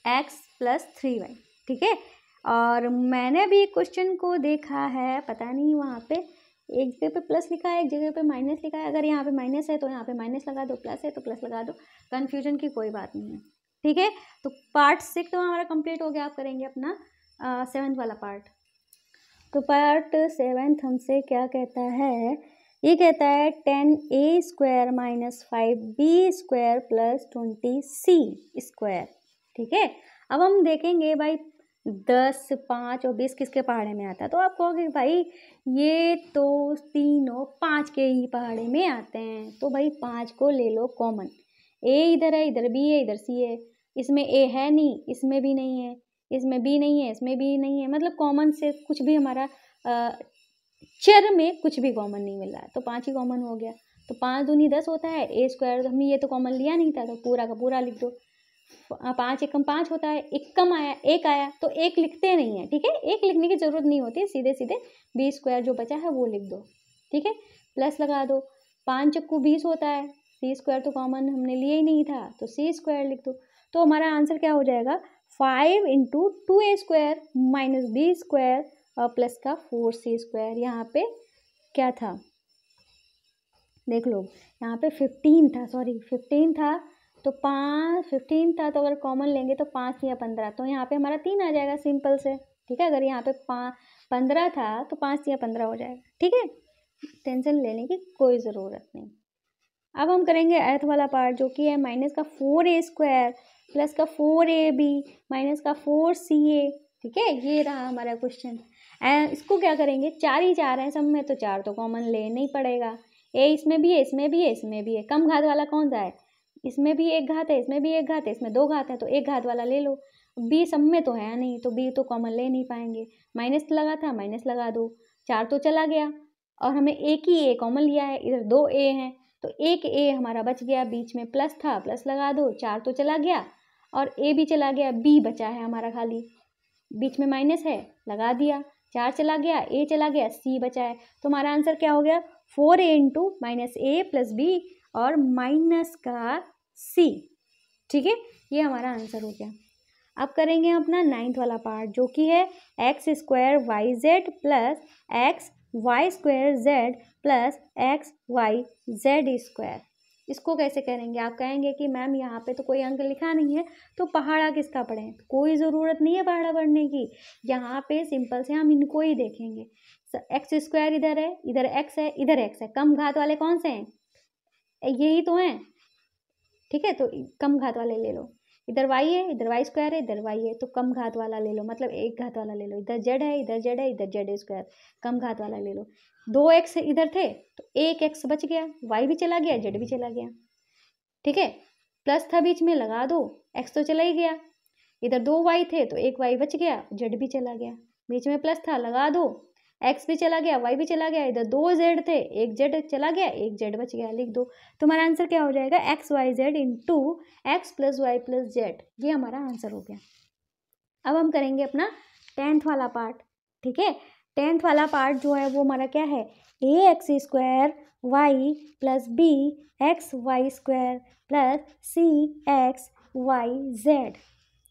x प्लस 3y। ठीक है, और मैंने भी क्वेश्चन को देखा है, पता नहीं वहाँ पे एक जगह पे प्लस लिखा है, एक जगह पे माइनस लिखा है। अगर यहाँ पे माइनस है तो यहाँ पे माइनस लगा दो, प्लस है तो प्लस लगा दो, कन्फ्यूजन की कोई बात नहीं है। ठीक है, तो पार्ट 6 तो हमारा कंप्लीट हो गया। आप करेंगे अपना 7th वाला पार्ट। तो पार्ट 7th हमसे क्या कहता है, ये कहता है 10a² minus 5b² plus 20c²। ठीक है, अब हम देखेंगे भाई 10, 5 और 20 किसके पहाड़े में आता है। तो आप कहोगे भाई ये तो तीनों 5 के ही पहाड़े में आते हैं, तो भाई 5 को ले लो कॉमन। a इधर है, इधर b है, इधर c है, इसमें a है नहीं, इसमें भी नहीं है, इसमें b नहीं है, इसमें भी नहीं है, मतलब कॉमन से कुछ भी हमारा चर में कुछ भी कॉमन नहीं मिल रहा है, तो 5 ही कॉमन हो गया। तो 5 दूनी 10 होता है, a², हमने ये तो कॉमन लिया नहीं था, तो पूरा का पूरा लिख दो। 5 एकम 5 होता है, एक कम आया, एक आया, तो एक लिखते नहीं है। ठीक है, एक लिखने की ज़रूरत नहीं होती, सीधे सीधे b² जो बचा है वो लिख दो। ठीक है, प्लस लगा दो। 5 चक्कू 20 होता है, c² तो कॉमन हमने लिया ही नहीं था, तो c² लिख दो। तो हमारा आंसर क्या हो जाएगा, 5 इंटू 2a² माइनस b² और प्लस का 4c²। यहाँ पे क्या था देख लो, यहाँ पे 15 था, सॉरी 15 था, तो 15 था, तो अगर कॉमन लेंगे तो 5 या 15, तो यहाँ पे हमारा 3 आ जाएगा सिंपल से। ठीक है, अगर यहाँ पे 15 था तो 5 या 15 हो जाएगा। ठीक है, टेंशन लेने की कोई ज़रूरत नहीं। अब हम करेंगे 8th वाला पार्ट, जो कि है माइनस का 4a² प्लस का 4ab माइनस का 4ca। ठीक है, ये रहा हमारा क्वेश्चन। इसको क्या करेंगे, 4 ही 4 हैं सब में, तो 4 तो कॉमन लेना ही पड़ेगा। ए इसमें भी है, इसमें भी है, इसमें भी है। कम घात वाला कौन सा है, इसमें भी एक घात है, इसमें भी एक घात है, इसमें 2 घात है, तो एक घात वाला ले लो। बी सब में तो है नहीं, तो बी तो कॉमन ले नहीं पाएंगे। माइनस लगा था, माइनस लगा दो। 4 तो चला गया और हमने एक ही ए कॉमन लिया है, इधर 2 ए हैं, तो एक ए हमारा बच गया, बीच में प्लस था, प्लस लगा दो। 4 तो चला गया, और ए भी चला गया, बी बचा है हमारा खाली, बीच में माइनस है लगा दिया, 4 चला गया, ए चला गया, सी बचा है। तो हमारा आंसर क्या हो गया, 4a इंटू माइनस ए प्लस बी और माइनस का सी। ठीक है, ये हमारा आंसर हो गया। अब करेंगे अपना 9th वाला पार्ट जो कि है x square y z plus x Y square z plus x Y z square. इसको कैसे करेंगे, आप कहेंगे कि मैम यहाँ पे तो कोई अंक लिखा नहीं है तो पहाड़ा किसका पढ़ें। कोई ज़रूरत नहीं है पहाड़ा पढ़ने की, यहाँ पे सिंपल से हम इनको ही देखेंगे। एक्स स्क्वायर इधर है, इधर एक्स है, इधर एक्स है, कम घात वाले कौन से हैं, यही तो हैं। ठीक है, तो कम घात वाले ले लो। इधर वाई है, इधर वाई स्क्वायर है, इधर वाई है, तो कम घात वाला ले लो, मतलब एक घात वाला ले लो। इधर जेड है, इधर जेड है, इधर जेड स्क्वायर, कम घात वाला ले लो। 2 एक्स इधर थे तो 1 एक्स बच गया, वाई भी चला गया, जेड भी चला गया। ठीक है, प्लस था बीच में लगा दो, एक्स तो चला ही गया। इधर 2 वाई थे तो 1 वाई बच गया, जेड भी चला गया। बीच में प्लस था लगा दो, एक्स भी चला गया, वाई भी चला गया। इधर 2 जेड थे, 1 जेड चला गया, 1 जेड बच गया, लिख दो। तो हमारा आंसर क्या हो जाएगा, x Y z into x plus y plus z, ये हमारा आंसर हो गया। अब हम करेंगे अपना 10th वाला पार्ट। ठीक है, 10th वाला पार्ट जो है वो हमारा क्या है, A X square Y plus B X Y square plus C X Y Z.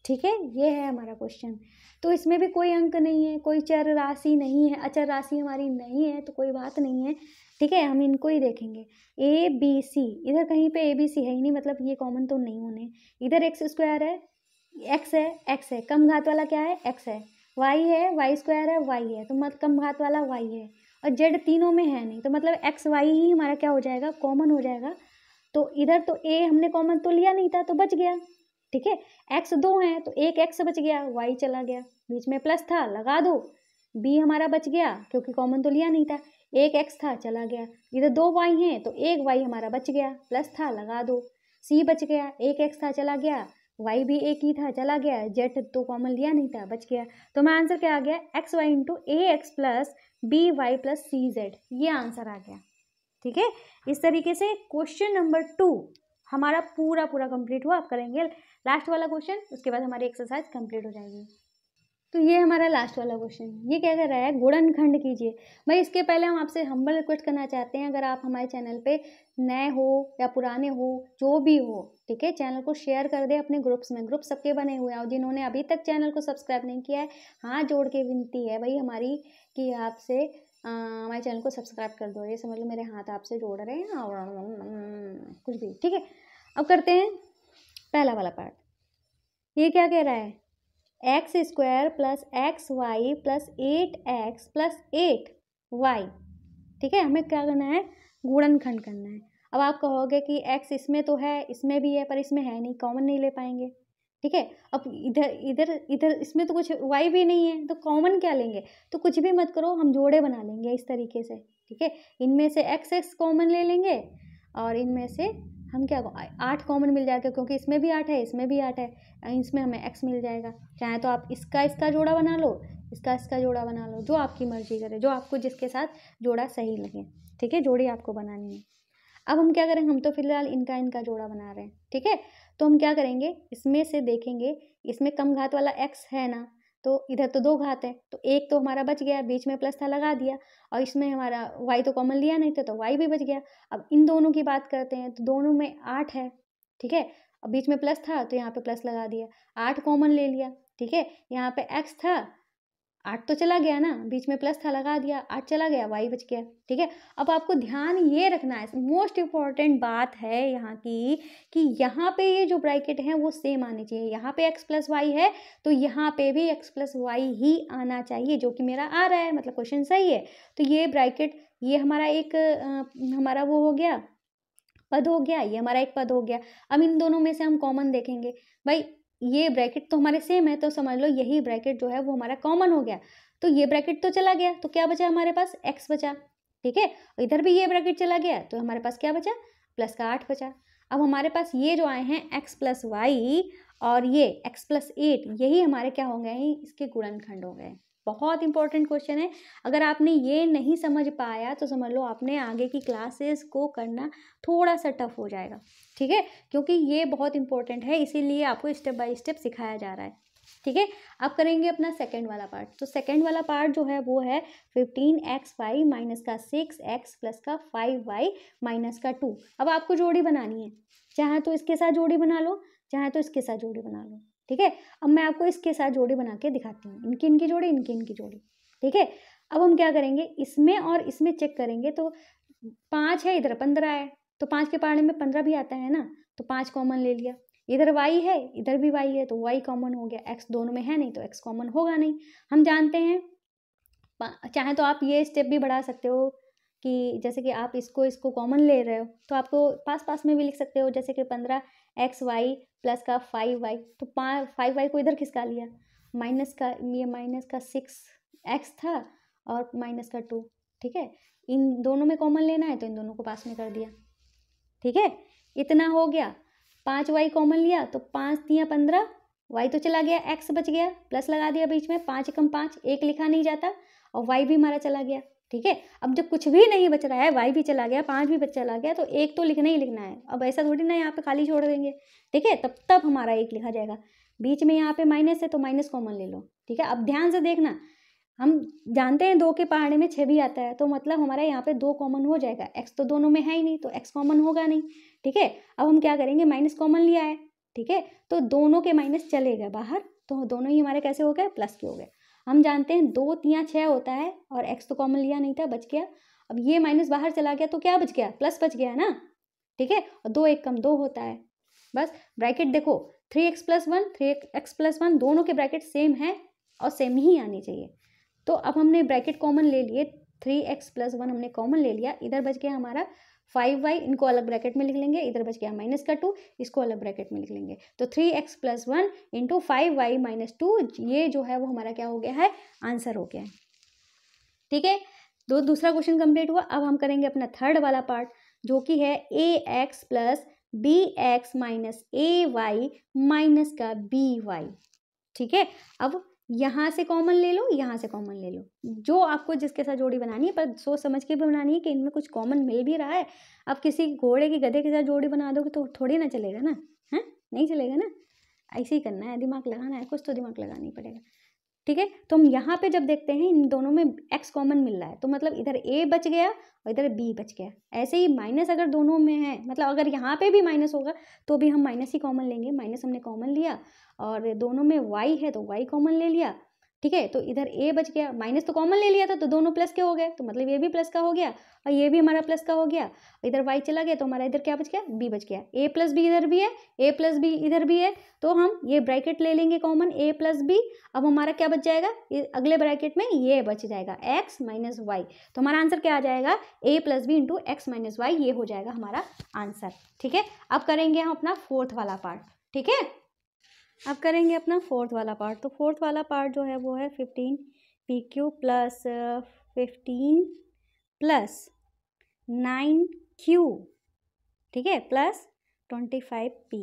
ठीक है, ये है हमारा क्वेश्चन। तो इसमें भी कोई अंक नहीं है, कोई चर राशि नहीं है, अचर राशि हमारी नहीं है, तो कोई बात नहीं है। ठीक है, हम इनको ही देखेंगे। ए बी सी, इधर कहीं पे ए बी सी है ही नहीं, मतलब ये कॉमन तो नहीं होने। इधर एक्स स्क्वायर है, एक्स है, एक्स है, कम घात वाला क्या है, एक्स है। वाई है, वाई स्क्वायर है, वाई है, तो मतलब कम घात वाला वाई है। और जेड तीनों में है नहीं, तो मतलब एक्स वाई ही हमारा क्या हो जाएगा, कॉमन हो जाएगा। तो इधर तो ए हमने कॉमन तो लिया नहीं था तो बच गया। ठीक है, एक्स 2 हैं तो 1 एक्स बच गया, वाई चला गया, बीच में प्लस था लगा दो, बी हमारा बच गया क्योंकि कॉमन तो लिया नहीं था। 1 एक्स था चला गया, इधर 2 वाई हैं तो 1 वाई हमारा बच गया, प्लस था लगा दो, सी बच गया, 1 एक्स था चला गया, वाई भी एक ही था चला गया, जेड तो कॉमन लिया नहीं था बच गया। तो हमारा आंसर क्या आ गया, X Y into A X plus B Y plus C Z, ये आंसर आ गया। ठीक है, इस तरीके से क्वेश्चन नंबर 2 हमारा पूरा कंप्लीट हुआ। आप करेंगे लास्ट वाला क्वेश्चन, उसके बाद हमारी एक्सरसाइज कंप्लीट हो जाएगी। तो ये हमारा लास्ट वाला क्वेश्चन, ये क्या कर रहा है, गुणनखंड कीजिए। भाई इसके पहले हम आपसे हम्बल रिक्वेस्ट करना चाहते हैं, अगर आप हमारे चैनल पे नए हो या पुराने हो जो भी हो, ठीक है, चैनल को शेयर कर दे अपने ग्रुप्स में। ग्रुप सबके बने हुए हैं, और जिन्होंने अभी तक चैनल को सब्सक्राइब नहीं किया है, हाथ जोड़ के विनती है भाई हमारी कि आपसे हमारे चैनल को सब्सक्राइब कर दो। ये समझ लो मेरे हाथ आपसे जोड़ रहे हैं और कुछ भी। ठीक है, अब करते हैं पहला वाला पार्ट। ये क्या कह रहा है, x square plus x y plus 8x plus 8y। ठीक है, हमें क्या करना है, गुणनखंड करना है। अब आप कहोगे कि x इसमें तो है, इसमें भी है, पर इसमें है नहीं, कॉमन नहीं ले पाएंगे। ठीक है, अब इधर इधर इधर इसमें तो कुछ y भी नहीं है, तो कॉमन क्या लेंगे, तो कुछ भी मत करो, हम जोड़े बना लेंगे इस तरीके से। ठीक है, इनमें से x कॉमन ले लेंगे और इनमें से हम क्या 8 कॉमन मिल जाएगा, क्योंकि इसमें भी 8 है, इसमें भी 8 है, इसमें हमें x मिल जाएगा। चाहे तो आप इसका जोड़ा बना लो, इसका जोड़ा बना लो, जो आपकी मर्जी करे, जो आपको जिसके साथ जोड़ा सही लगे। ठीक है, जोड़ी आपको बनानी है। अब हम क्या करें, हम तो फिलहाल इनका जोड़ा बना रहे हैं। ठीक है, तो हम क्या करेंगे, इसमें से देखेंगे, इसमें कम घात वाला x है ना, तो इधर तो 2 घात है, तो 1 तो हमारा बच गया, बीच में प्लस था लगा दिया, और इसमें हमारा y तो कॉमन लिया नहीं था तो y भी बच गया। अब इन दोनों की बात करते हैं, तो दोनों में 8 है। ठीक है, अब बीच में प्लस था तो यहाँ पे प्लस लगा दिया, 8 कॉमन ले लिया। ठीक है, यहाँ पे x था, 8 तो चला गया ना, बीच में प्लस था लगा दिया, 8 चला गया, y बच गया। ठीक है, अब आपको ध्यान ये रखना है, मोस्ट इम्पॉर्टेंट बात है यहाँ की, कि यहाँ पे ये जो ब्रैकेट है वो सेम आनी चाहिए। यहाँ पे x प्लस वाई है तो यहाँ पे भी x प्लस वाई ही आना चाहिए, जो कि मेरा आ रहा है, मतलब क्वेश्चन सही है। तो ये ब्रैकेट, ये हमारा एक हमारा वो हो गया, पद हो गया, ये हमारा एक पद हो गया। अब इन दोनों में से हम कॉमन देखेंगे, भाई ये ब्रैकेट तो हमारे सेम है, तो समझ लो यही ब्रैकेट जो है वो हमारा कॉमन हो गया। तो ये ब्रैकेट तो चला गया, तो क्या बचा हमारे पास, x बचा। ठीक है, इधर भी ये ब्रैकेट चला गया, तो हमारे पास क्या बचा, प्लस का 8 बचा। अब हमारे पास ये जो आए हैं x प्लस वाई और ये x प्लस 8, यही हमारे क्या हो गए हैं, इसके गुणनखंड हो गए। बहुत इंपॉर्टेंट क्वेश्चन है। अगर आपने ये नहीं समझ पाया तो समझ लो आपने आगे की क्लासेस को करना थोड़ा सा टफ हो जाएगा, ठीक है, क्योंकि ये बहुत इंपॉर्टेंट है, इसीलिए आपको स्टेप बाय स्टेप सिखाया जा रहा है, ठीक है। अब करेंगे अपना सेकंड वाला पार्ट। तो सेकंड वाला पार्ट जो है वो है 15xy माइनस का 6x प्लस का 5y माइनस का 2। अब आपको जोड़ी बनानी है, चाहे तो इसके साथ जोड़ी बना लो, चाहे तो इसके साथ जोड़ी बना लो, ठीक है। अब मैं आपको इसके साथ जोड़ी बना के दिखाती हूँ, इनकी जोड़ी, इनकी जोड़ी, ठीक है। अब हम क्या करेंगे, इसमें और इसमें चेक करेंगे तो 5 है, इधर 15 है, तो 5 के पहाड़े में 15 भी आता है ना, तो 5 कॉमन ले लिया। इधर y है, इधर भी y है, तो y कॉमन हो गया। x दोनों में है नहीं तो x कॉमन होगा नहीं। हम जानते हैं, चाहे तो आप ये स्टेप भी बढ़ा सकते हो कि जैसे कि आप इसको कॉमन ले रहे हो तो आपको पास पास में भी लिख सकते हो, जैसे कि 15xy प्लस का 5y, तो 5y को इधर खिसका लिया, माइनस का, ये माइनस का 6x था और माइनस का 2, ठीक है। इन दोनों में कॉमन लेना है तो इन दोनों को पास में कर दिया, ठीक है। इतना हो गया। 5y कॉमन लिया तो 5 दिया 15, y तो चला गया, x बच गया, प्लस लगा दिया बीच में, 5 एकम 5, एक लिखा नहीं जाता, और y भी हमारा चला गया, ठीक है। अब जब कुछ भी नहीं बच रहा है, y भी चला गया, 5 भी चला गया, तो एक तो लिखना ही लिखना है। अब ऐसा थोड़ी ना यहाँ पे खाली छोड़ देंगे, ठीक है, तब हमारा एक लिखा जाएगा। बीच में यहाँ पे माइनस है तो माइनस कॉमन ले लो, ठीक है। अब ध्यान से देखना, हम जानते हैं 2 के पहाड़े में 6 भी आता है, तो मतलब हमारा यहाँ पे 2 कॉमन हो जाएगा। x तो दोनों में है ही नहीं तो x कॉमन होगा नहीं, ठीक है। अब हम क्या करेंगे, माइनस कॉमन लिया है, ठीक है, तो दोनों के माइनस चले गए बाहर, तो दोनों ही हमारे कैसे हो गए, प्लस के हो गए। हम जानते हैं 2 तिया 6 होता है और x तो कॉमन लिया नहीं था, बच गया। अब ये माइनस बाहर चला गया तो क्या बच गया, प्लस बच गया ना, ठीक है। और 2 एक कम 2 होता है, बस ब्रैकेट देखो, 3x प्लस 1 3x प्लस 1 दोनों के ब्रैकेट सेम है और सेम ही आनी चाहिए। तो अब हमने ब्रैकेट कॉमन ले लिए, 3x प्लस 1 हमने कॉमन ले लिया, इधर बच गया हमारा 5y, इनको अलग ब्रैकेट में लिख लेंगे, इधर बच गया माइनस का 2, इसको अलग ब्रैकेट में लिख लेंगे। तो 3x plus 1 into 5y minus 2, ये जो है वो हमारा क्या हो गया है, आंसर हो गया है, ठीक है। दूसरा क्वेश्चन कंप्लीट हुआ। अब हम करेंगे अपना थर्ड वाला पार्ट, जो कि है ax plus bx minus ay minus का by, ठीक है। अब यहाँ से कॉमन ले लो, यहाँ से कॉमन ले लो, जो आपको जिसके साथ जोड़ी बनानी है, पर सोच समझ के भी बनानी है कि इनमें कुछ कॉमन मिल भी रहा है। अब किसी घोड़े की गधे के साथ जोड़ी बना दोगे तो थोड़ी ना चलेगा ना, है नहीं चलेगा ना, ऐसे ही करना है, दिमाग लगाना है, कुछ तो दिमाग लगाना ही पड़ेगा, ठीक है। तो हम यहाँ पे जब देखते हैं इन दोनों में x कॉमन मिल रहा है, तो मतलब इधर a बच गया और इधर b बच गया। ऐसे ही माइनस अगर दोनों में है, मतलब अगर यहाँ पे भी माइनस होगा तो भी हम माइनस ही कॉमन लेंगे, माइनस हमने कॉमन लिया, और दोनों में y है तो y कॉमन ले लिया, ठीक है। तो इधर a बच गया, माइनस तो कॉमन ले लिया था तो दोनों प्लस के हो गए, तो मतलब ये भी प्लस का हो गया और ये भी हमारा प्लस का हो गया। इधर y चला गया तो हमारा इधर क्या बच गया, b बच गया। a प्लस बी इधर भी है, a प्लस बी इधर भी है, तो हम ये ब्रैकेट ले लेंगे कॉमन, a प्लस बी। अब हमारा क्या बच जाएगा, अगले ब्रैकेट में ये बच जाएगा x माइनस वाई, तो हमारा आंसर क्या आ जाएगा, a plus b into x minus y, ये हो जाएगा हमारा आंसर, ठीक है। अब करेंगे हम अपना फोर्थ वाला पार्ट, ठीक है। अब करेंगे अपना फोर्थ वाला पार्ट। तो फोर्थ वाला पार्ट जो है वो है 15pq प्लस 15 प्लस 9q, ठीक है, प्लस 25p,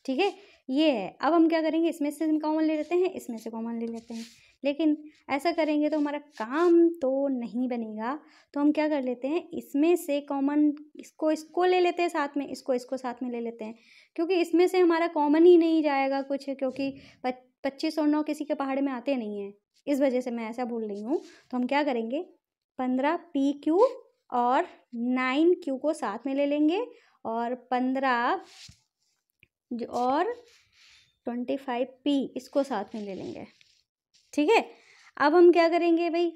ठीक है, ये है। अब हम क्या करेंगे, इसमें से हम कॉमन ले लेते हैं, इसमें से कॉमन ले लेते हैं, लेकिन ऐसा करेंगे तो हमारा काम तो नहीं बनेगा। तो हम क्या कर लेते हैं, इसमें से कॉमन इसको ले लेते हैं साथ में, इसको साथ में ले लेते हैं, क्योंकि इसमें से हमारा कॉमन ही नहीं जाएगा कुछ, क्योंकि 25 और 9 किसी के पहाड़ में आते नहीं हैं, इस वजह से मैं ऐसा बोल रही हूँ। तो हम क्या करेंगे, 15pq और 9q को साथ में ले लेंगे, और 15 और 25p इसको साथ में ले लेंगे, ठीक है। अब हम क्या करेंगे भाई,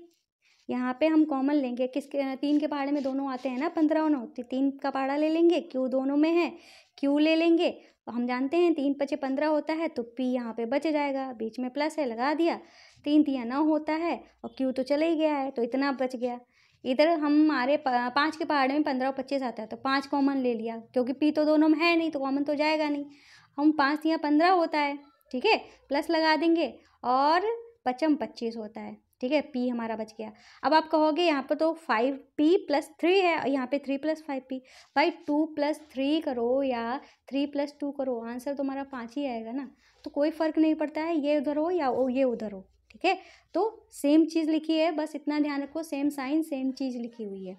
यहाँ पे हम कॉमन लेंगे, किसके, 3 के पहाड़े में दोनों आते हैं ना, 15 और 9, 3 का पहाड़ा ले लेंगे, q दोनों में है, q ले लेंगे, तो हम जानते हैं 3 × 5 = 15 होता है, तो p यहाँ पे बच जाएगा, बीच में प्लस है लगा दिया, 3 × 3 = 9 होता है, और q तो चला ही गया है तो इतना बच गया। इधर हमारे 5 के पहाड़े में 15 और 25 आता है, तो 5 कॉमन ले लिया, क्योंकि p तो दोनों में है नहीं तो कॉमन तो जाएगा नहीं, हम 5 × 3 = 15 होता है, ठीक है, प्लस लगा देंगे, और 5 × 25 होता है, ठीक है, p हमारा बच गया। अब आप कहोगे यहाँ पर तो 5p + 3 है और यहाँ पे 3 + 5p, भाई 2 + 3 करो या 3 + 2 करो, आंसर तो हमारा 5 ही आएगा ना, तो कोई फ़र्क नहीं पड़ता है ये उधर हो या ये उधर हो, ठीक है, तो सेम चीज़ लिखी है, बस इतना ध्यान रखो, सेम साइन सेम चीज़ लिखी हुई है।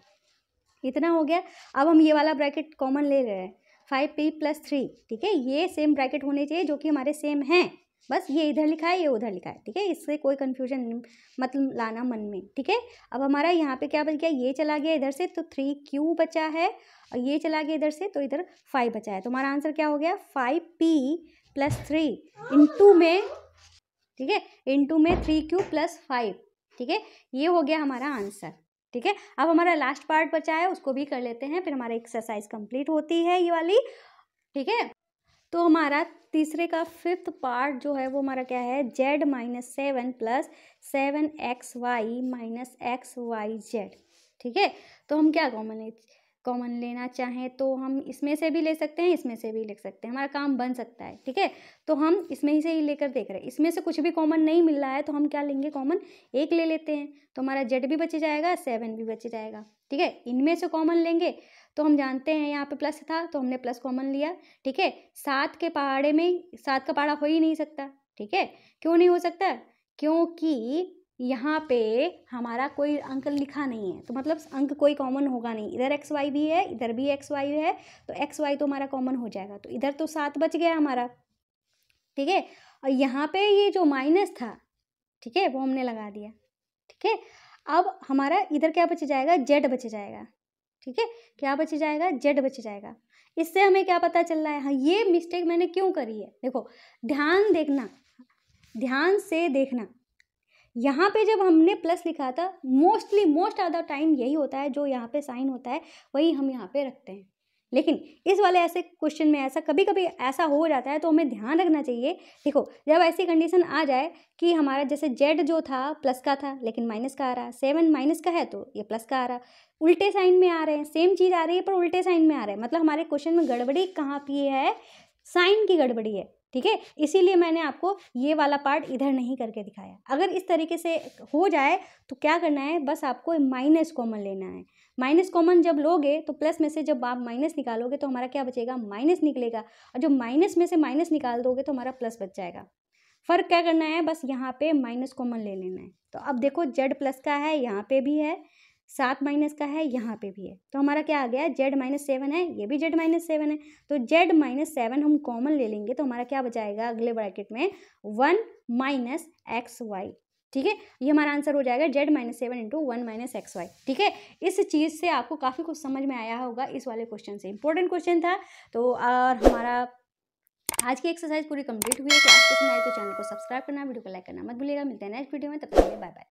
इतना हो गया। अब हम ये वाला ब्रैकेट कॉमन ले रहे हैं, 5p + 3, ठीक है, ये सेम ब्रैकेट होने चाहिए जो कि हमारे सेम हैं, बस ये इधर लिखा है ये उधर लिखा है, ठीक है, इससे कोई कन्फ्यूजन मतलब लाना मन में, ठीक है। अब हमारा यहाँ पे क्या बच गया, ये चला गया इधर से तो 3q बचा है, और ये चला गया इधर से तो इधर 5 बचा है। तो हमारा आंसर क्या हो गया, 5p + 3 इंटू में, ठीक है, इंटू में 3q + 5, ठीक है, ये हो गया हमारा आंसर, ठीक है। अब हमारा लास्ट पार्ट बचा है, उसको भी कर लेते हैं, फिर हमारी एक्सरसाइज कंप्लीट होती है ये वाली, ठीक है। तो हमारा तीसरे का 5th पार्ट जो है वो हमारा क्या है, z - 7 + 7xy - xyz, ठीक है। तो हम क्या कॉमन लेना चाहें तो हम इसमें से भी ले सकते हैं, इसमें से भी ले सकते हैं, हमारा काम बन सकता है, ठीक है। तो हम इसमें ही से ही लेकर देख रहे हैं, इसमें से कुछ भी कॉमन नहीं मिल रहा है तो हम क्या लेंगे, कॉमन एक ले लेते हैं, तो हमारा z भी बच जाएगा, 7 भी बच जाएगा, ठीक है। इनमें से कॉमन लेंगे तो हम जानते हैं यहाँ पे प्लस था तो हमने प्लस कॉमन लिया, ठीक है। 7 के पहाड़े में 7 का पहाड़ा हो ही नहीं सकता, ठीक है। क्यों नहीं हो सकता, क्योंकि यहाँ पे हमारा कोई अंक लिखा नहीं है, तो मतलब अंक कोई कॉमन होगा नहीं, इधर एक्स वाई भी है इधर भी एक्स वाई है, तो एक्स वाई तो हमारा कॉमन हो जाएगा, तो इधर तो 7 बच गया हमारा, ठीक है। और यहाँ पे ये जो माइनस था, ठीक है, वो हमने लगा दिया, ठीक है। अब हमारा इधर क्या बच जाएगा, जेड बच जाएगा, ठीक है, क्या बच जाएगा, जेड बच जाएगा। इससे हमें क्या पता चल रहा है, हाँ ये मिस्टेक मैंने क्यों करी है, देखो ध्यान देखना, ध्यान से देखना, यहाँ पे जब हमने प्लस लिखा था मोस्ट ऑफ द टाइम यही होता है, जो यहाँ पे साइन होता है वही हम यहाँ पे रखते हैं, लेकिन इस वाले ऐसे क्वेश्चन में ऐसा कभी कभी ऐसा हो जाता है, तो हमें ध्यान रखना चाहिए। देखो जब ऐसी कंडीशन आ जाए कि हमारा जैसे जेड जो था प्लस का था लेकिन माइनस का आ रहा है, 7 माइनस का है तो ये प्लस का आ रहा है, उल्टे साइन में आ रहे हैं, सेम चीज़ आ रही है पर उल्टे साइन में आ रहा है, मतलब हमारे क्वेश्चन में गड़बड़ी कहाँ पे है, साइन की गड़बड़ी है, ठीक है। इसीलिए मैंने आपको ये वाला पार्ट इधर नहीं करके दिखाया। अगर इस तरीके से हो जाए तो क्या करना है, बस आपको माइनस कॉमन लेना है। माइनस कॉमन जब लोगे तो प्लस में से जब आप माइनस निकालोगे तो हमारा क्या बचेगा, माइनस निकलेगा, और जब माइनस में से माइनस निकाल दोगे तो हमारा प्लस बच जाएगा। फ़र्क क्या करना है, बस यहाँ पे माइनस कॉमन ले लेना है। तो अब देखो जेड प्लस का है, यहाँ पे भी है, 7 माइनस का है, यहाँ पे भी है, तो हमारा क्या आ गया, z - 7 है, ये भी z - 7 है, तो z - 7 हम कॉमन ले लेंगे तो हमारा क्या बचाएगा अगले ब्रैकेट में, 1 - xy, ठीक है। ये हमारा आंसर हो जाएगा z - 7 × 1 - xy, ठीक है। इस चीज़ से आपको काफ़ी कुछ समझ में आया होगा, इस वाले क्वेश्चन से, इंपॉर्टेंट क्वेश्चन था। तो और हमारा आज की एक्सरसाइज पूरी कंप्लीट हुई है। क्लास पसंद आए तो चैनल को सब्सक्राइब करना, वीडियो को लाइक करना मत भूलिएगा। मिलते हैं नेक्स्ट वीडियो में, तब तक के लिए बाय बाय।